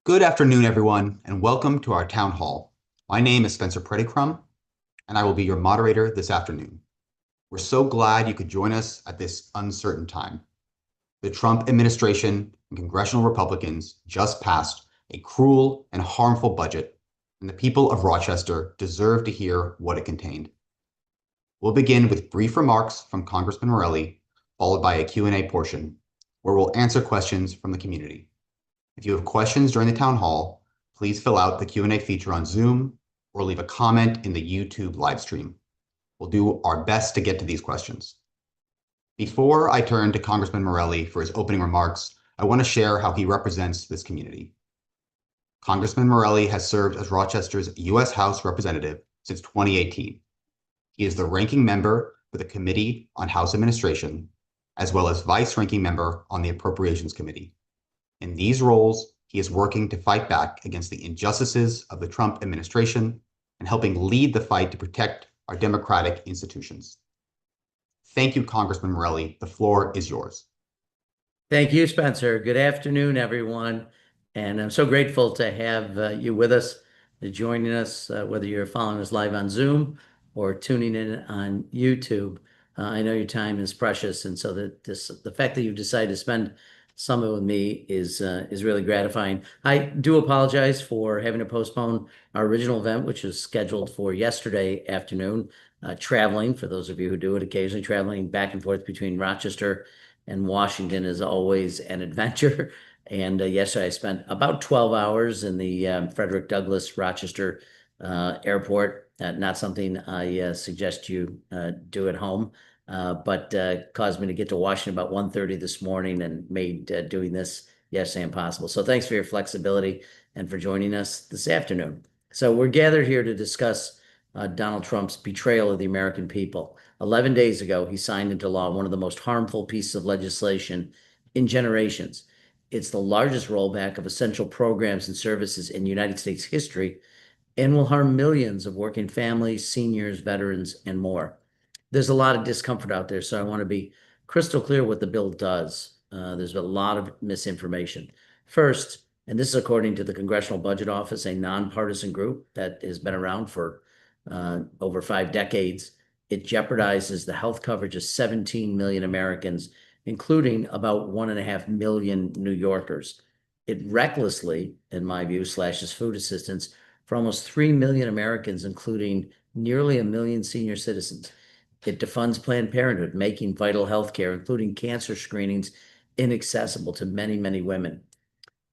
Good afternoon, everyone, and welcome to our town hall. My name is Spencer Prettycrum, and I will be your moderator this afternoon. We're so glad you could join us at this uncertain time. The Trump administration and congressional Republicans just passed a cruel and harmful budget, and the people of Rochester deserve to hear what it contained. We'll begin with brief remarks from Congressman Morelle, followed by a Q&A portion, where we'll answer questions from the community. If you have questions during the town hall, please fill out the Q&A feature on Zoom or leave a comment in the YouTube live stream. We'll do our best to get to these questions. Before I turn to Congressman Morelle for his opening remarks, I want to share how he represents this community. Congressman Morelle has served as Rochester's U.S. House Representative since 2018. He is the ranking member for the Committee on House Administration, as well as vice ranking member on the Appropriations Committee. In these roles, he is working to fight back against the injustices of the Trump administration and helping lead the fight to protect our democratic institutions. Thank you, Congressman Morelle. The floor is yours. Thank you, Spencer. Good afternoon, everyone. And I'm so grateful to have you with us, joining us, whether you're following us live on Zoom or tuning in on YouTube. I know your time is precious, and so the fact that you've decided to spend some of it with me is really gratifying. I do apologize for having to postpone our original event, which was scheduled for yesterday afternoon. Traveling, for those of you who do it occasionally, traveling back and forth between Rochester and Washington is always an adventure. And yesterday I spent about 12 hours in the Frederick Douglass Rochester airport. Not something I suggest you do at home. But caused me to get to Washington about 1:30 this morning and made doing this yesterday impossible. So thanks for your flexibility and for joining us this afternoon. So we're gathered here to discuss Donald Trump's betrayal of the American people. 11 days ago, he signed into law one of the most harmful pieces of legislation in generations. It's the largest rollback of essential programs and services in United States history and will harm millions of working families, seniors, veterans, and more. There's a lot of discomfort out there, so I want to be crystal clear what the bill does. There's a lot of misinformation. First, and this is according to the Congressional Budget Office, a nonpartisan group that has been around for over 5 decades, it jeopardizes the health coverage of 17 million Americans, including about 1.5 million New Yorkers. It recklessly, in my view, slashes food assistance for almost 3 million Americans, including nearly 1 million senior citizens. It defunds Planned Parenthood, making vital health care, including cancer screenings, inaccessible to many, many women.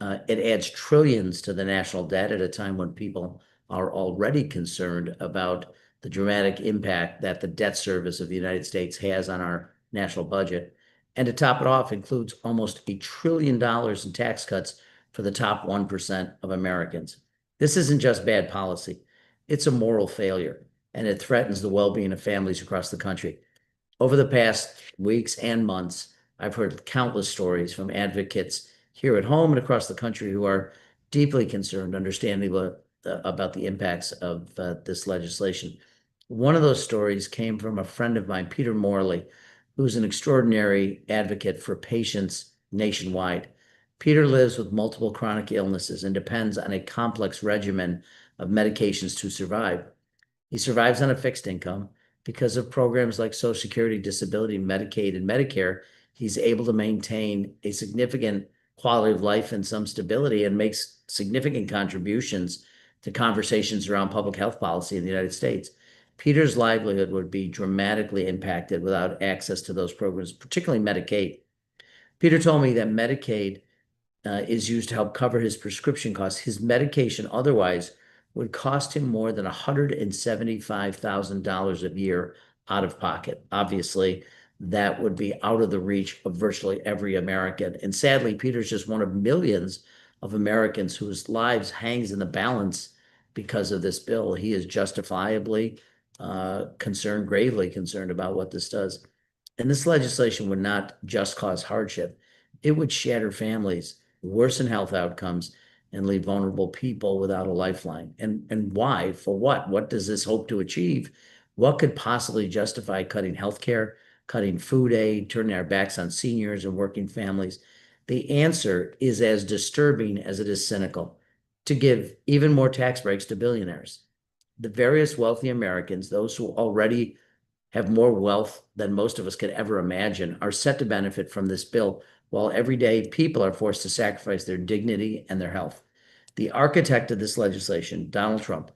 It adds trillions to the national debt at a time when people are already concerned about the dramatic impact that the debt service of the United States has on our national budget. And to top it off, includes almost $1 trillion in tax cuts for the top 1% of Americans. This isn't just bad policy. It's a moral failure, and it threatens the well-being of families across the country. Over the past weeks and months, I've heard countless stories from advocates here at home and across the country who are deeply concerned, understandably, about the impacts of this legislation. One of those stories came from a friend of mine, Peter Morelle, who's an extraordinary advocate for patients nationwide. Peter lives with multiple chronic illnesses and depends on a complex regimen of medications to survive. He survives on a fixed income. Because of programs like Social Security, Disability, Medicaid, and Medicare, he's able to maintain a significant quality of life and some stability and makes significant contributions to conversations around public health policy in the United States. Peter's livelihood would be dramatically impacted without access to those programs, particularly Medicaid. Peter told me that Medicaid is used to help cover his prescription costs. His medication otherwise would cost him more than $175,000 a year out of pocket. Obviously, that would be out of the reach of virtually every American. And sadly, Peter's just one of millions of Americans whose lives hangs in the balance because of this bill. He is justifiably concerned, gravely concerned about what this does. And this legislation would not just cause hardship. It would shatter families, worsen health outcomes, and leave vulnerable people without a lifeline. And why? For what? What does this hope to achieve? What could possibly justify cutting healthcare, cutting food aid, turning our backs on seniors and working families? The answer is as disturbing as it is cynical. to give even more tax breaks to billionaires. The various wealthy Americans, those who already have more wealth than most of us could ever imagine, are set to benefit from this bill, while everyday people are forced to sacrifice their dignity and their health. The architect of this legislation, Donald Trump,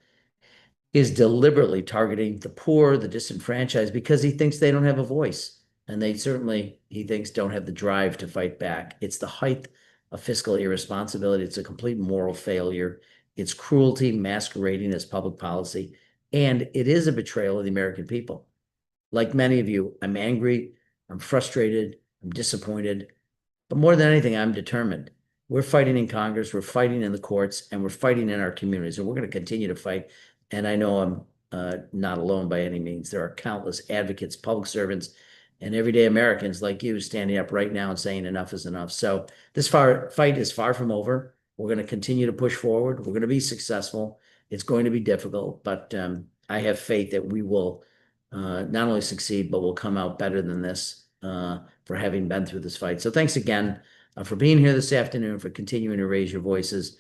is deliberately targeting the poor, the disenfranchised, because he thinks they don't have a voice. And they certainly, he thinks, don't have the drive to fight back. It's the height of fiscal irresponsibility. It's a complete moral failure. It's cruelty masquerading as public policy. And it is a betrayal of the American people. Like many of you, I'm angry, I'm frustrated, I'm disappointed. But more than anything, I'm determined. We're fighting in Congress, we're fighting in the courts, and we're fighting in our communities, and we're going to continue to fight. And I know I'm not alone by any means. There are countless advocates, public servants, and everyday Americans like you standing up right now and saying enough is enough. So this fight is far from over. We're going to continue to push forward. We're going to be successful. It's going to be difficult, but I have faith that we will not only succeed, but we'll come out better than this for having been through this fight. So thanks again for being here this afternoon, for continuing to raise your voices.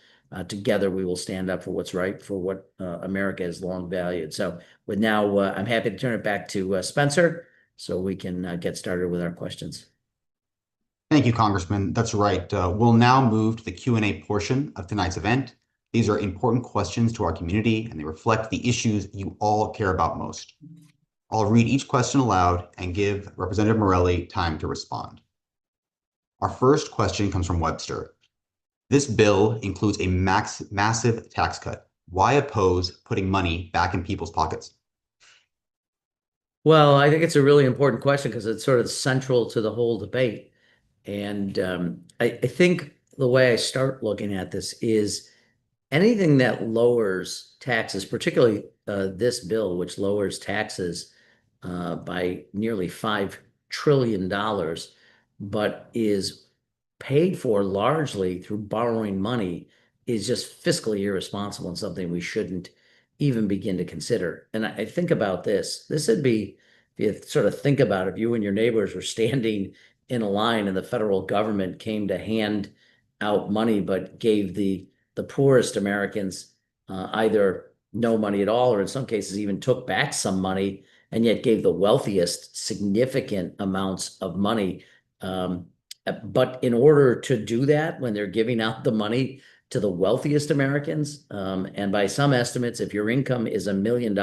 Together, we will stand up for what's right, for what America has long valued. So with now, I'm happy to turn it back to Spencer so we can get started with our questions. Thank you, Congressman. That's right. We'll now move to the Q&A portion of tonight's event. These are important questions to our community, and they reflect the issues you all care about most. I'll read each question aloud and give Representative Morelle time to respond. Our first question comes from Webster. This bill includes a massive tax cut. Why oppose putting money back in people's pockets? Well, I think it's a really important question because it's sort of central to the whole debate. And I think the way I start looking at this is anything that lowers taxes, particularly this bill, which lowers taxes by nearly $5 trillion, but is paid for largely through borrowing money, is just fiscally irresponsible and something we shouldn't even begin to consider. And I think about this. This would be, if you sort of think about it, if you and your neighbors were standing in a line and the federal government came to hand out money, but gave the poorest Americans either no money at all, or in some cases even took back some money, and yet gave the wealthiest significant amounts of money. But in order to do that, when they're giving out the money to the wealthiest Americans, and by some estimates, if your income is $1 million,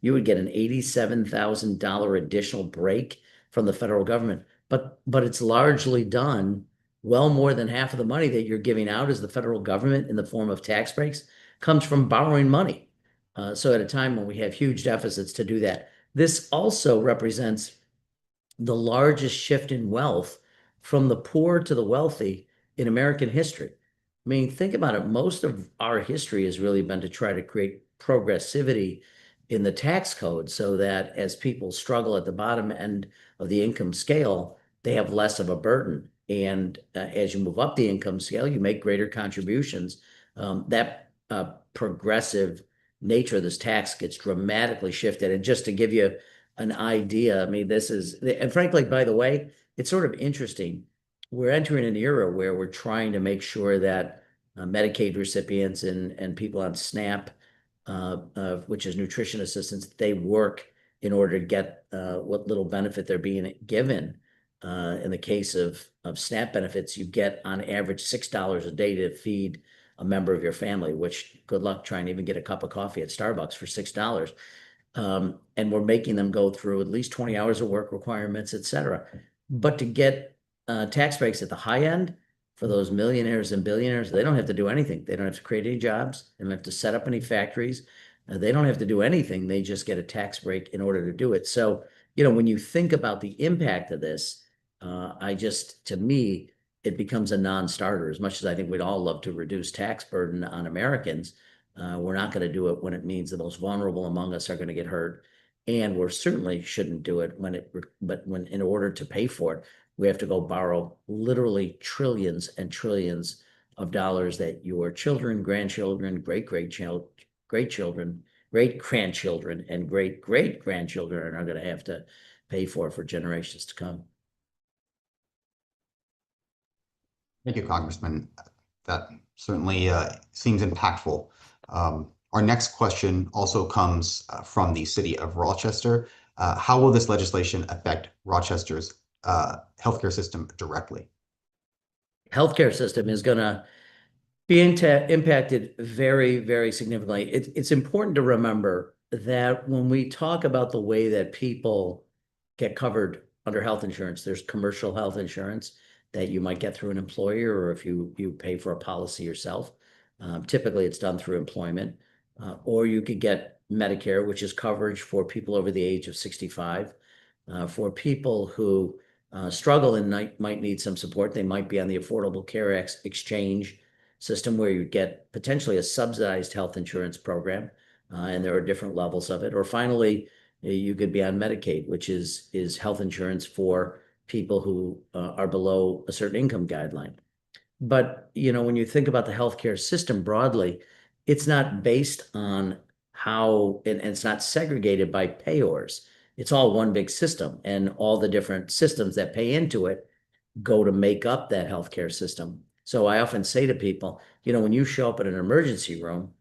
you would get an $87,000 additional break from the federal government. But it's largely done. Well, more than half of the money that you're giving out as the federal government in the form of tax breaks comes from borrowing money. So at a time when we have huge deficits to do that, this also represents the largest shift in wealth from the poor to the wealthy in American history. I mean, think about it. Most of our history has really been to try to create progressivity in the tax code so that as people struggle at the bottom end of the income scale, they have less of a burden. And as you move up the income scale, you make greater contributions. That progressive nature of this tax gets dramatically shifted. And just to give you an idea, I mean, this is, and frankly, by the way, it's sort of interesting. We're entering an era where we're trying to make sure that Medicaid recipients and people on SNAP, which is nutrition assistance, they work in order to get what little benefit they're being given. In the case of SNAP benefits, you get on average $6 a day to feed a member of your family, which good luck trying to even get a cup of coffee at Starbucks for $6. And we're making them go through at least 20 hours of work requirements, et cetera. But to get tax breaks at the high end for those millionaires and billionaires, they don't have to do anything. They don't have to create any jobs. They don't have to set up any factories. They don't have to do anything. They just get a tax break in order to do it. So, when you think about the impact of this, to me, it becomes a non-starter. As much as I think we'd all love to reduce tax burden on Americans, we're not going to do it when it means the most vulnerable among us are going to get hurt. And we certainly shouldn't do it when in order to pay for it, we have to go borrow literally trillions and trillions of dollars that your children, grandchildren, great-grandchildren, and great-great-grandchildren are going to have to pay for generations to come. Thank you, Congressman. That Certainly seems impactful. Our next question also comes from the city of Rochester. How will this legislation affect Rochester's healthcare system directly? Healthcare system is going to be impacted very, very significantly. It's important to remember that when we talk about the way that people get covered under health insurance, there's commercial health insurance that you might get through an employer or if you pay for a policy yourself. Typically, it's done through employment, or you could get Medicare, which is coverage for people over the age of 65. For people who struggle and might need some support, they might be on the Affordable Care Exchange system where you get potentially a subsidized health insurance program, and there are different levels of it. Or finally, you could be on Medicaid, which is health insurance for people who are below a certain income guideline. But when you think about the healthcare system broadly, it's not based on how, and it's not segregated by payors. It's all one big system, and all the different systems that pay into it go to make up that healthcare system. So I often say to people, when you show up at an emergency room,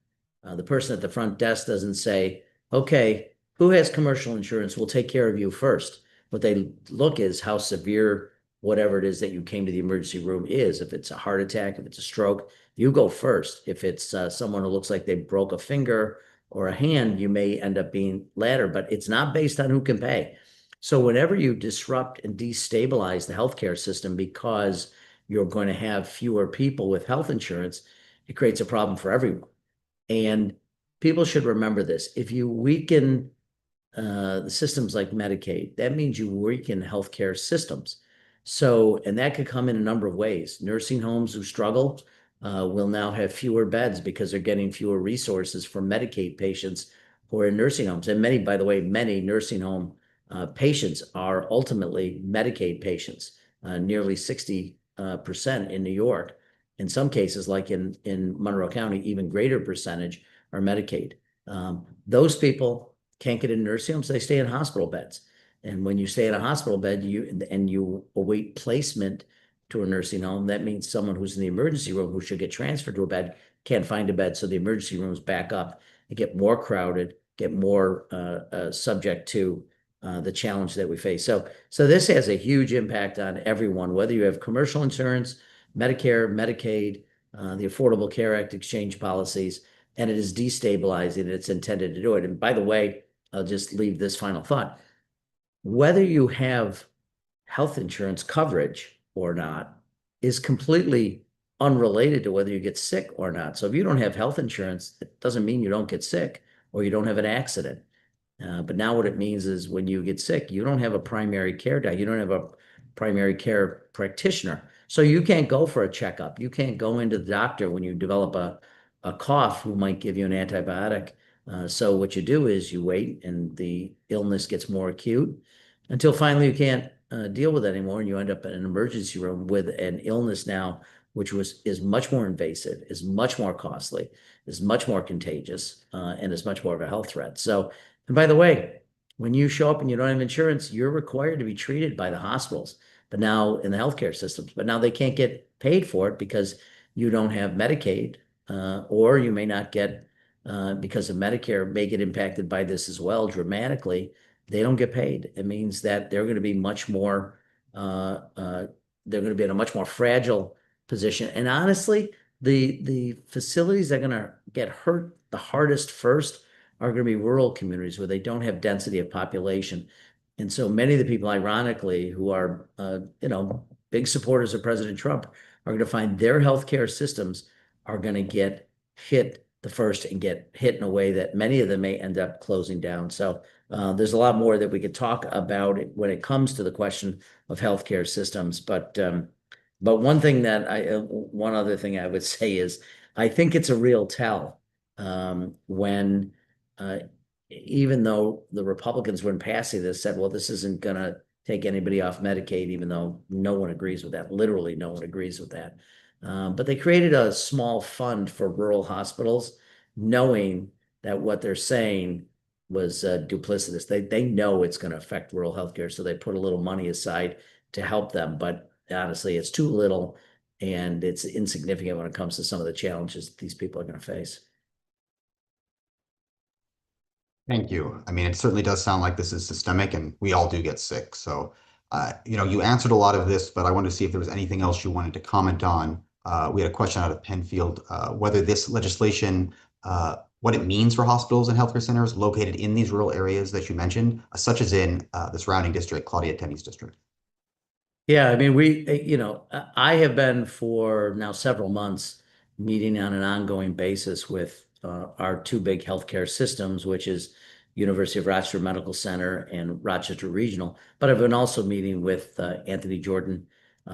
the person at the front desk doesn't say, okay, who has commercial insurance? We'll take care of you first. What they look is how severe whatever it is that you came to the emergency room is. If it's a heart attack, if it's a stroke, you go first. If it's someone who looks like they broke a finger or a hand, you may end up being latter, but it's not based on who can pay. So whenever you disrupt and destabilize the healthcare system because you're going to have fewer people with health insurance, it creates a problem for everyone. And people should remember this. If you weaken the systems like Medicaid, that means you weaken healthcare systems. So, and that could come in a number of ways. Nursing homes who struggle will now have fewer beds because they're getting fewer resources for Medicaid patients who are in nursing homes. And many, by the way, many nursing home patients are ultimately Medicaid patients, nearly 60% in New York. In some cases, like in Monroe County, even greater percentage are Medicaid. Those people can't get in nursing homes, they stay in hospital beds. And when you stay in a hospital bed, you await placement to a nursing home, that means someone who's in the emergency room who should get transferred to a bed can't find a bed. So the emergency rooms back up and get more crowded, get more subject to the challenge that we face. So this has a huge impact on everyone, whether you have commercial insurance, Medicare, Medicaid, the Affordable Care Act exchange policies, and it is destabilizing. It's intended to do it. And by the way, I'll just leave this final thought. Whether you have health insurance coverage or not is completely unrelated to whether you get sick or not. So if you don't have health insurance, it doesn't mean you don't get sick or you don't have an accident. But now what it means is when you get sick, you don't have a primary care doc. You don't have a primary care practitioner. So you can't go for a checkup. You can't go into the doctor when you develop a cough who might give you an antibiotic. So what you do is you wait and the illness gets more acute until finally you can't deal with it anymore and you end up in an emergency room with an illness now which is much more invasive, is much more costly, is much more contagious, and is much more of a health threat. So, and by the way, when you show up and you don't have insurance, you're required to be treated by the hospitals, but now in the healthcare systems, but now they can't get paid for it because you don't have Medicaid, or you may not get, because of Medicare may get impacted by this as well dramatically. They don't get paid. It means that they're going to be much more, they're going to be in a much more fragile position. And honestly, the facilities that are going to get hurt the hardest first are going to be rural communities where they don't have density of population. And so many of the people, ironically, who are, big supporters of President Trump are going to find their healthcare systems are going to get hit the first and get hit in a way that many of them may end up closing down. So there's a lot more that we could talk about when it comes to the question of healthcare systems. But one other thing I would say is I think it's a real tell when even though the Republicans, when passing this, said, well, this isn't going to take anybody off Medicaid, even though no one agrees with that. Literally, no one agrees with that. But they created a small fund for rural hospitals, knowing that what they're saying was duplicitous. They know it's going to affect rural healthcare, so they put a little money aside to help them. But honestly, it's too little. and it's insignificant when it comes to some of the challenges these people are going to face. Thank you. I mean, it certainly does sound like this is systemic and we all do get sick. So, you answered a lot of this, but I wanted to see if there was anything else you wanted to comment on. We had a question out of Penfield, whether this legislation, what it means for hospitals and healthcare centers located in these rural areas that you mentioned, such as in the surrounding district, Claudia Tenney's district. Yeah, I mean, I have been for now several months meeting on an ongoing basis with our two big healthcare systems, which is University of Rochester Medical Center and Rochester Regional. But I've been also meeting with Anthony Jordan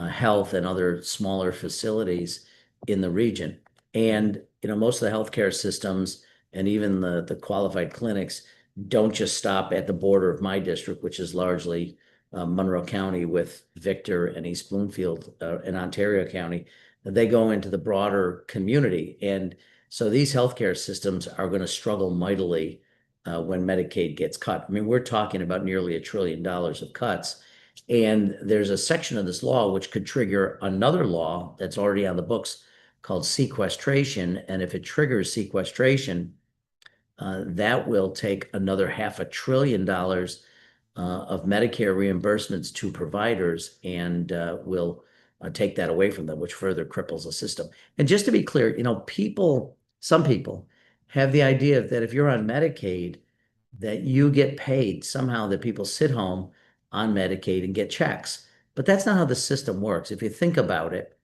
Health and other smaller facilities in the region. And most of the healthcare systems and even the qualified clinics don't just stop at the border of my district, which is largely Monroe County with Victor and East Bloomfield in Ontario County. They go into the broader community. And so these healthcare systems are going to struggle mightily when Medicaid gets cut. I mean, we're talking about nearly $1 trillion of cuts. And there's a section of this law which could trigger another law that's already on the books called sequestration. And if it triggers sequestration, that will take another $500 billion of Medicare reimbursements to providers and will take that away from them, which further cripples the system. And just to be clear, some people have the idea that if you're on Medicaid, that you get paid somehow, that people sit home on Medicaid and get checks. But that's not how the system works. If you think about it,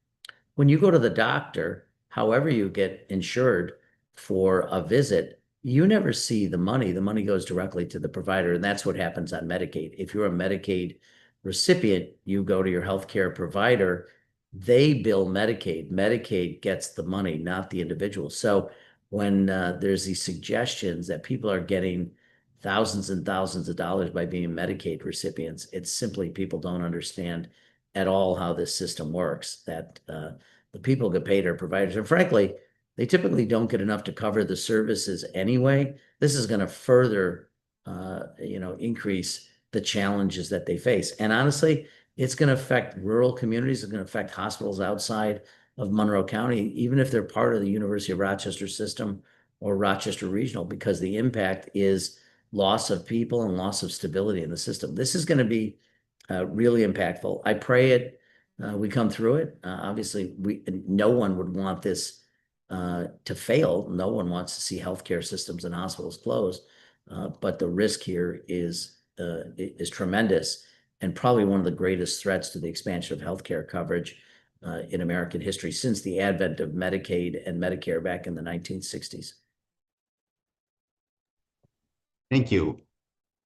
when you go to the doctor, however you get insured for a visit, you never see the money. The money goes directly to the provider, and that's what happens on Medicaid. If you're a Medicaid recipient, you go to your healthcare provider, they bill Medicaid. Medicaid gets the money, not the individual. So when there's these suggestions that people are getting thousands and thousands of dollars by being Medicaid recipients, it's simply people don't understand at all how this system works, that the people get paid are providers. And frankly, they typically don't get enough to cover the services anyway. This is going to further, increase the challenges that they face. And honestly, it's going to affect rural communities. It's going to affect hospitals outside of Monroe County, even if they're part of the University of Rochester system or Rochester Regional, because the impact is loss of people and loss of stability in the system. This is going to be really impactful. I pray we come through it. Obviously, no one would want this to fail. No one wants to see healthcare systems and hospitals close, but the risk here is tremendous and probably one of the greatest threats to the expansion of healthcare coverage in American history since the advent of Medicaid and Medicare back in the 1960s. Thank you.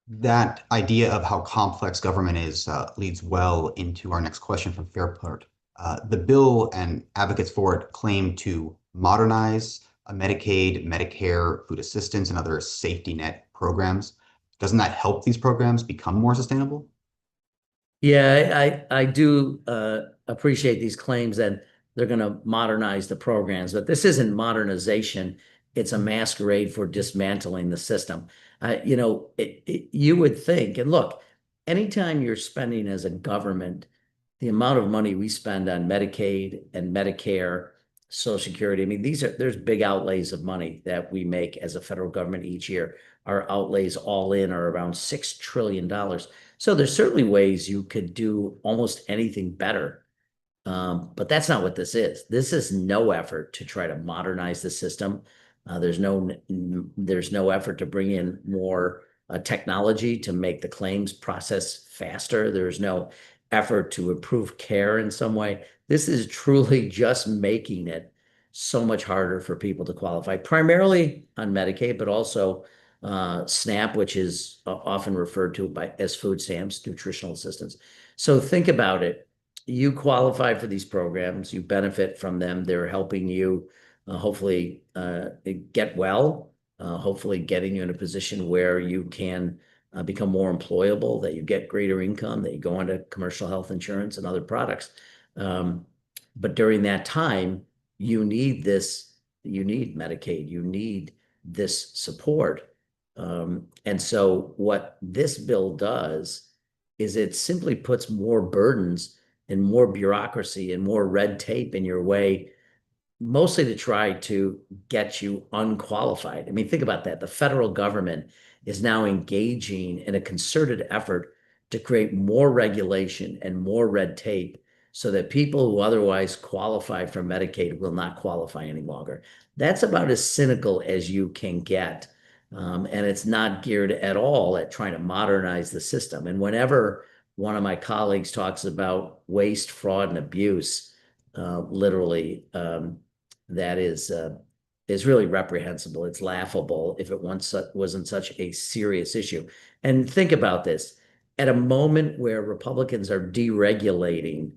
That idea of how complex government is leads well into our next question from Fairport. The bill and advocates for it claim to modernize Medicaid, Medicare, food assistance, and other safety net programs. Doesn't that help these programs become more sustainable? Yeah, I do appreciate these claims that they're going to modernize the programs, but this isn't modernization. It's a masquerade for dismantling the system. You would think, and look, anytime you're spending as a government, the amount of money we spend on Medicaid and Medicare, Social Security, I mean, there's big outlays of money that we make as a federal government each year. Our outlays all in are around $6 trillion. So there's certainly ways you could do almost anything better. But that's not what this is. This is no effort to try to modernize the system. There's no effort to bring in more technology to make the claims process faster. There's no effort to improve care in some way. This is truly just making it so much harder for people to qualify, primarily on Medicaid, but also SNAP, which is often referred to as food stamps, nutritional assistance. So think about it. You qualify for these programs, you benefit from them. They're helping you hopefully get well, hopefully getting you in a position where you can become more employable, that you get greater income, that you go into commercial health insurance and other products. But during that time, you need Medicaid, you need this support. And so what this bill does is it simply puts more burdens and more bureaucracy and more red tape in your way, mostly to try to get you unqualified. I mean, think about that. The federal government is now engaging in a concerted effort to create more regulation and more red tape so that people who otherwise qualify for Medicaid will not qualify any longer. That's about as cynical as you can get. And it's not geared at all at trying to modernize the system. And whenever one of my colleagues talks about waste, fraud, and abuse, literally, that is really reprehensible. It's laughable if it once wasn't such a serious issue. And think about this. At a moment where Republicans are deregulating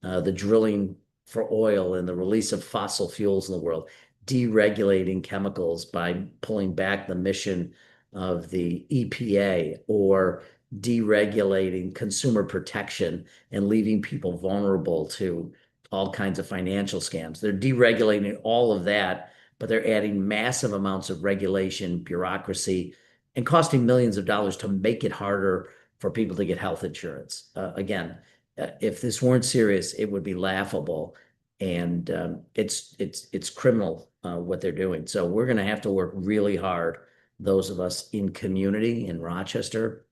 the drilling for oil and the release of fossil fuels in the world, deregulating chemicals by pulling back the mission of the EPA, or deregulating consumer protection and leaving people vulnerable to all kinds of financial scams. They're deregulating all of that, but they're adding massive amounts of regulation, bureaucracy, and costing millions of dollars to make it harder for people to get health insurance. Again, if this weren't serious, it would be laughable, and it's criminal what they're doing. So we're going to have to work really hard, those of us in community in Rochester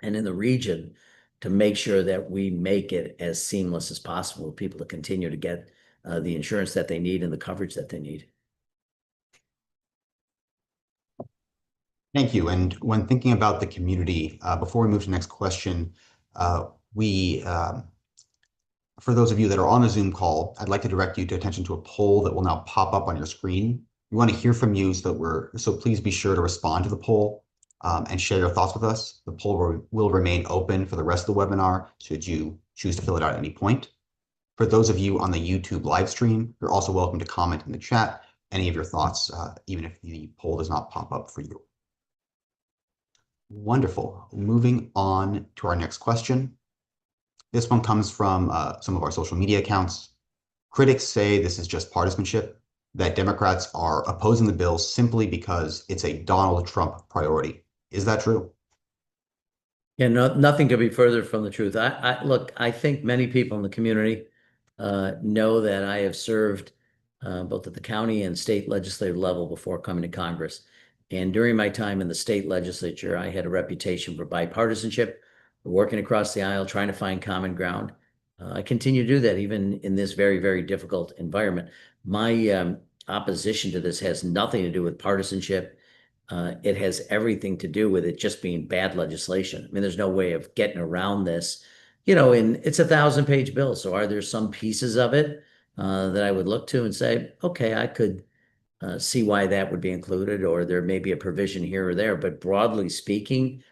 and in the region, to make sure that we make it as seamless as possible for people to continue to get the insurance that they need and the coverage that they need. Thank you. And when thinking about the community, before we move to the next question, we for those of you that are on a Zoom call, I'd like to direct you to attention to a poll that will now pop up on your screen. We want to hear from you, so please be sure to respond to the poll and share your thoughts with us. The poll will remain open for the rest of the webinar should you choose to fill it out at any point. For those of you on the YouTube live stream, you're also welcome to comment in the chat any of your thoughts, even if the poll does not pop up for you. Wonderful. Moving on to our next question. This one comes from some of our social media accounts. Critics say this is just partisanship, that Democrats are opposing the bill simply because it's a Donald Trump priority. Is that true? Yeah, no, nothing could be further from the truth. Look, I think many people in the community know that I have served both at the county and state legislative level before coming to Congress. And during my time in the state legislature, I had a reputation for bipartisanship, working across the aisle, trying to find common ground. I continue to do that even in this very, very difficult environment. My opposition to this has nothing to do with partisanship. It has everything to do with it just being bad legislation. I mean, there's no way of getting around this. And it's a 1,000-page bill. So are there some pieces of it that I would look to and say, okay, I could see why that would be included, or there may be a provision here or there. But broadly speaking,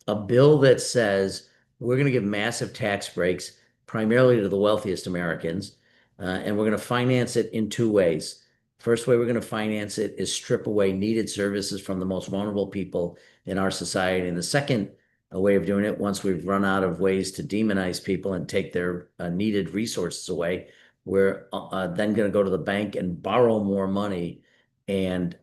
a bill that says we're going to give massive tax breaks primarily to the wealthiest Americans, and we're going to finance it in two ways. First way we're going to finance it is strip away needed services from the most vulnerable people in our society. And the second way of doing it, once we've run out of ways to demonize people and take their needed resources away, we're then going to go to the bank and borrow more money. And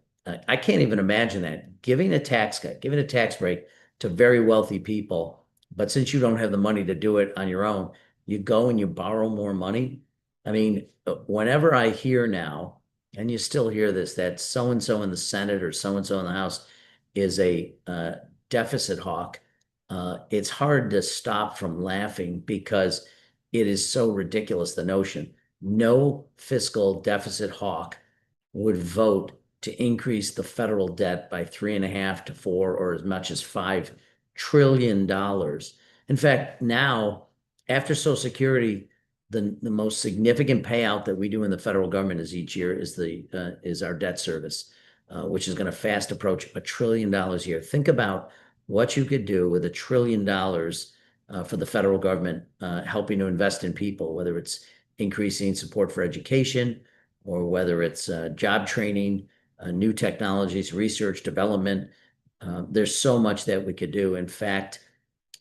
I can't even imagine that. Giving a tax cut, giving a tax break to very wealthy people, but since you don't have the money to do it on your own, you go and you borrow more money. I mean, whenever I hear now, and you still hear this, that so-and-so in the Senate or so-and-so in the House is a deficit hawk, it's hard to stop from laughing because it is so ridiculous, the notion. No fiscal deficit hawk would vote to increase the federal debt by 3.5 to 4 or as much as $5 trillion. In fact, now, after Social Security, the most significant payout that we do in the federal government is each year is our debt service, which is going to fast approach $1 trillion a year. Think about what you could do with $1 trillion for the federal government, helping to invest in people, whether it's increasing support for education or whether it's job training, new technologies, research, development. There's so much that we could do. In fact,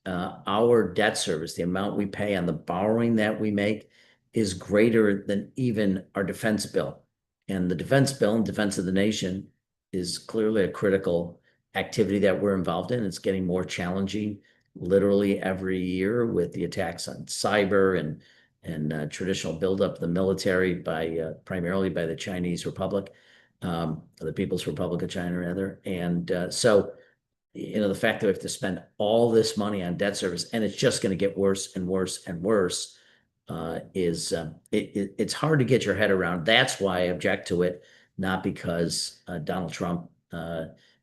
our debt service, the amount we pay on the borrowing that we make, is greater than even our defense bill. And the defense bill and defense of the nation is clearly a critical activity that we're involved in. It's getting more challenging literally every year with the attacks on cyber and and traditional buildup of the military by primarily by the Chinese Republic, the People's Republic of China, rather. And so, the fact that we have to spend all this money on debt service and it's just going to get worse and worse and worse is it's hard to get your head around. That's why I object to it, not because Donald Trump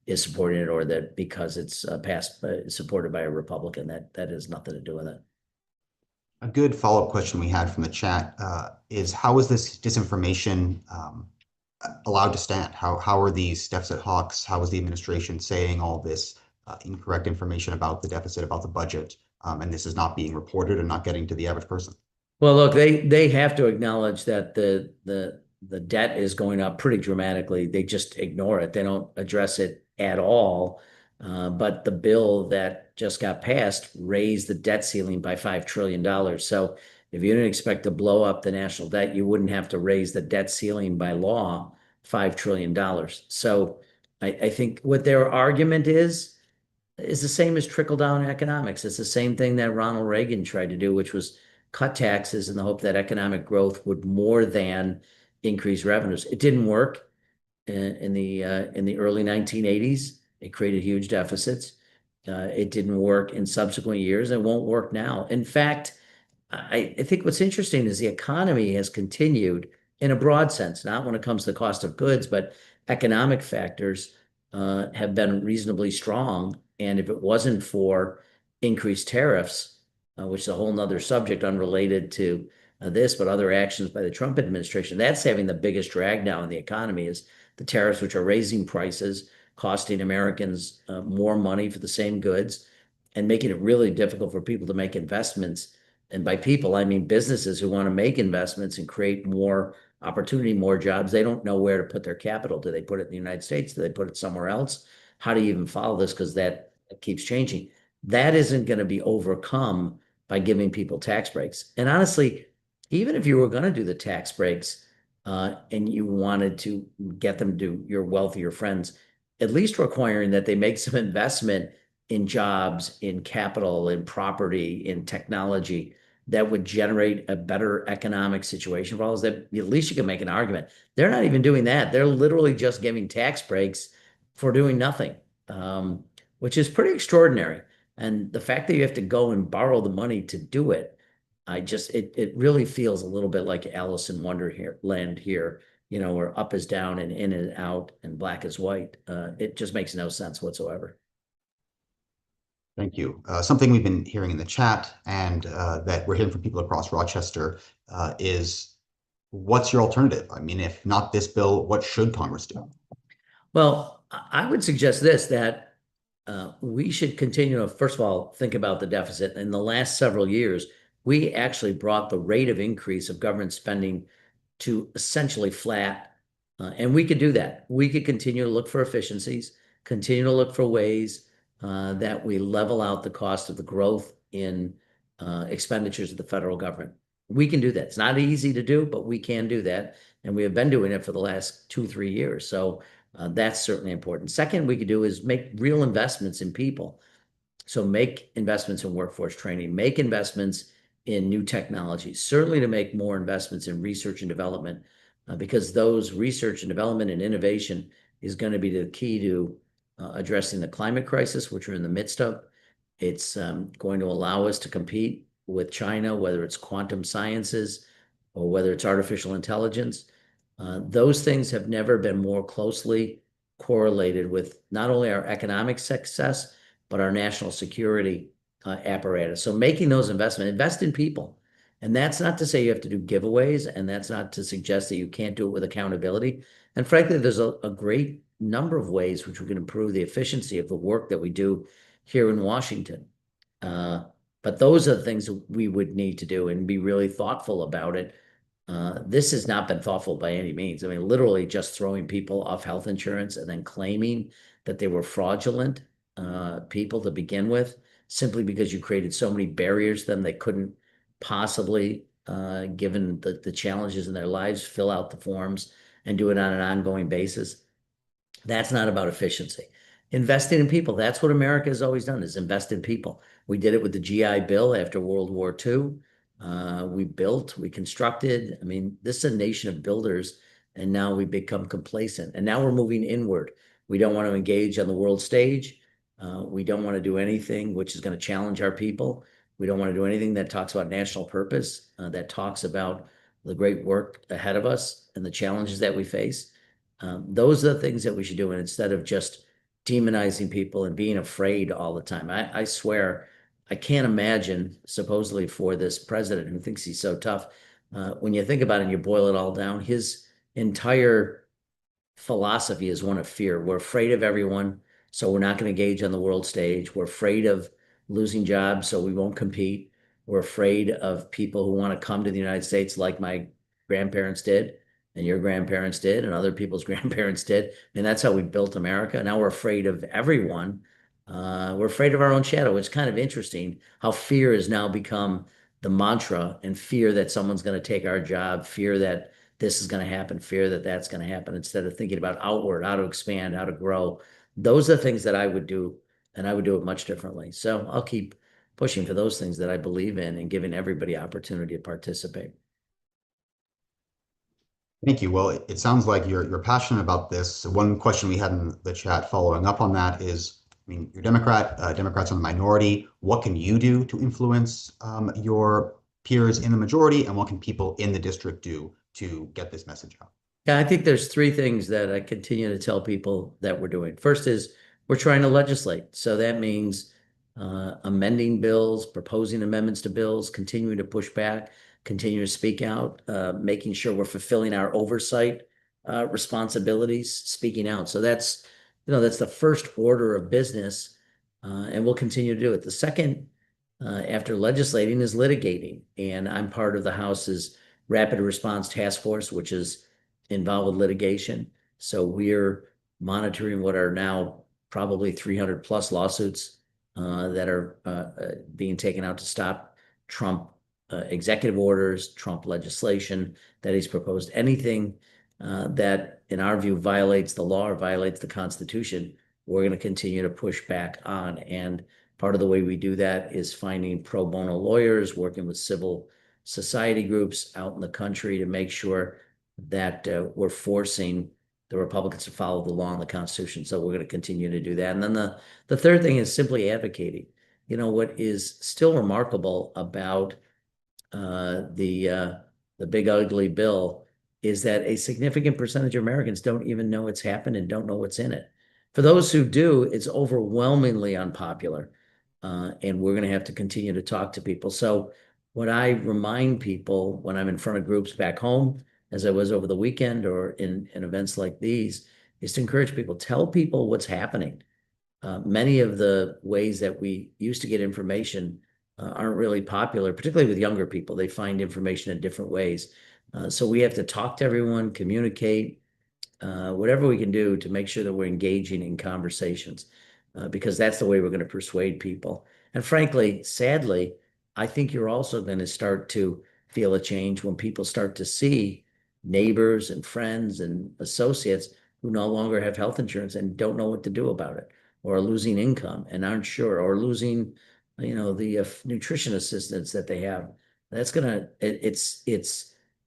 is supporting it or that because it's passed supported by a Republican. That has nothing to do with it. A good follow-up question we had from the chat is how is this disinformation allowed to stand? How are these deficit hawks? How is the administration saying all this incorrect information about the deficit, about the budget, and this is not being reported and not getting to the average person? Well, look, they have to acknowledge that the debt is going up pretty dramatically. They just ignore it. They don't address it at all. But the bill that just got passed raised the debt ceiling by $5 trillion. So if you didn't expect to blow up the national debt, you wouldn't have to raise the debt ceiling by law $5 trillion. So I think what their argument is the same as trickle down economics. It's the same thing that Ronald Reagan tried to do, which was cut taxes in the hope that economic growth would more than increase revenues. It didn't work in the early 1980s. It created huge deficits. It didn't work in subsequent years. It won't work now. In fact, I think what's interesting is the economy has continued in a broad sense, not when it comes to the cost of goods, but economic factors have been reasonably strong. And if it wasn't for increased tariffs, which is a whole nother subject unrelated to this, but other actions by the Trump administration, that's having the biggest drag now in the economy is the tariffs, which are raising prices, costing Americans more money for the same goods, and making it really difficult for people to make investments. And by people, I mean businesses who want to make investments and create more opportunity, more jobs. They don't know where to put their capital. Do they put it in the United States? Do they put it somewhere else? How do you even follow this? Because that keeps changing. That isn't going to be overcome by giving people tax breaks. And honestly, even if you were going to do the tax breaks and you wanted to get them to your wealthier friends, at least requiring that they make some investment in jobs, in capital, in property, in technology that would generate a better economic situation for all of us, that at least you can make an argument. They're not even doing that. They're literally just giving tax breaks for doing nothing, which is pretty extraordinary. And the fact that you have to go and borrow the money to do it, it really feels a little bit like Alice in Wonderland here, where up is down and in and out and black is white. It just makes no sense whatsoever. Thank you. Something we've been hearing in the chat and that we're hearing from people across Rochester is what's your alternative? I mean, if not this bill, what should Congress do? Well, I would suggest this, that we should continue to, first of all, think about the deficit. In the last several years, we actually brought the rate of increase of government spending to essentially flat. And we could do that. We could continue to look for efficiencies, continue to look for ways that we level out the cost of the growth in expenditures of the federal government. We can do that. It's not easy to do, but we can do that. And we have been doing it for the last 2, 3 years. So that's certainly important. Second, we could do is make real investments in people. So make investments in workforce training, make investments in new technologies, certainly to make more investments in research and development, because those research and development and innovation is going to be the key to addressing the climate crisis, which we're in the midst of. It's going to allow us to compete with China, whether it's quantum sciences or whether it's artificial intelligence. Those things have never been more closely correlated with not only our economic success, but our national security apparatus. So making those investments, invest in people. And that's not to say you have to do giveaways, and that's not to suggest that you can't do it with accountability. And frankly, there's a great number of ways which we can improve the efficiency of the work that we do here in Washington. But those are the things that we would need to do and be really thoughtful about it. This has not been thoughtful by any means. I mean, literally just throwing people off health insurance and then claiming that they were fraudulent people to begin with, simply because you created so many barriers to them they couldn't possibly, given the challenges in their lives, fill out the forms and do it on an ongoing basis. That's not about efficiency. Investing in people, that's what America has always done, is invest in people. We did it with the GI Bill after World War II. We built, we constructed. I mean, this is a nation of builders, and now we become complacent. And now we're moving inward. We don't want to engage on the world stage. We don't want to do anything which is going to challenge our people. We don't want to do anything that talks about national purpose, that talks about the great work ahead of us and the challenges that we face. Those are the things that we should do. And instead of just demonizing people and being afraid all the time, I swear, I can't imagine, supposedly for this president who thinks he's so tough. When you think about it and you boil it all down, his entire philosophy is one of fear. We're afraid of everyone, so we're not going to engage on the world stage. We're afraid of losing jobs, so we won't compete. We're afraid of people who want to come to the United States like my grandparents did, and your grandparents did, and other people's grandparents did. And that's how we built America. Now we're afraid of everyone. We're afraid of our own shadow. It's kind of interesting how fear has now become the mantra, and fear that someone's going to take our job, fear that this is going to happen, fear that that's going to happen, instead of thinking about outward, how to expand, how to grow. Those are things that I would do, and I would do it much differently. So I'll keep pushing for those things that I believe in and giving everybody opportunity to participate. Thank you. Well, it sounds like you're passionate about this. One question we had in the chat following up on that is, I mean, you're Democrat, Democrats are the minority. What can you do to influence your peers in the majority, and what can people in the district do to get this message out? Yeah, I think there's three things that I continue to tell people that we're doing. First is we're trying to legislate. So that means amending bills, proposing amendments to bills, continuing to push back, continue to speak out, making sure we're fulfilling our oversight responsibilities, speaking out. So that's the first order of business, and we'll continue to do it. The second, after legislating, is litigating. And I'm part of the House's Rapid Response Task Force, which is involved with litigation. So we're monitoring what are now probably 300 plus lawsuits that are being taken out to stop Trump executive orders, Trump legislation that he's proposed. Anything that, in our view, violates the law or violates the Constitution, we're going to continue to push back on. And part of the way we do that is finding pro bono lawyers, working with civil society groups out in the country to make sure that we're forcing the Republicans to follow the law and the Constitution. So we're going to continue to do that. And then the third thing is simply advocating. You know, what is still remarkable about the big ugly bill is that a significant percentage of Americans don't even know it's happened and don't know what's in it. For those who do, it's overwhelmingly unpopular. And we're going to have to continue to talk to people. So what I remind people when I'm in front of groups back home, as I was over the weekend or in events like these, is to encourage people, tell people what's happening. Many of the ways that we used to get information aren't really popular, particularly with younger people. They find information in different ways. So we have to talk to everyone, communicate, whatever we can do to make sure that we're engaging in conversations, because that's the way we're going to persuade people. And frankly, sadly, I think you're also going to start to feel a change when people start to see neighbors and friends and associates who no longer have health insurance and don't know what to do about it, or are losing income and aren't sure, or losing, the nutrition assistance that they have. It's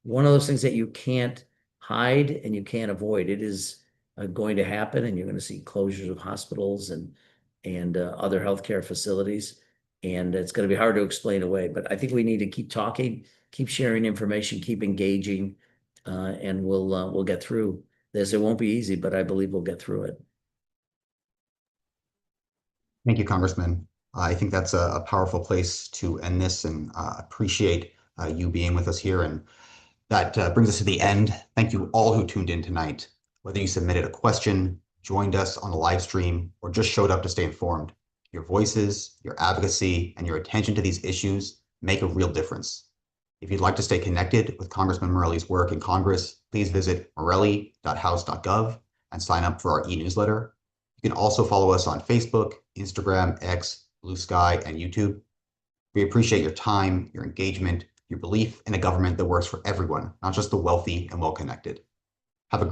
one of those things that you can't hide and you can't avoid. It is going to happen, and you're going to see closures of hospitals and other healthcare facilities, and it's going to be hard to explain away. But I think we need to keep talking, keep sharing information, keep engaging, and we'll get through this. It won't be easy, but I believe we'll get through it. Thank you, Congressman. I think that's a powerful place to end this, and appreciate you being with us here. And that brings us to the end. Thank you all who tuned in tonight. Whether you submitted a question, joined us on the live stream, or just showed up to stay informed, your voices, your advocacy, and your attention to these issues make a real difference. If you'd like to stay connected with Congressman Morelle's work in Congress, please visit morelle.house.gov and sign up for our e-newsletter. You can also follow us on Facebook, Instagram, X, Blue Sky, and YouTube. We appreciate your time, your engagement, your belief in a government that works for everyone, not just the wealthy and well-connected. Have a great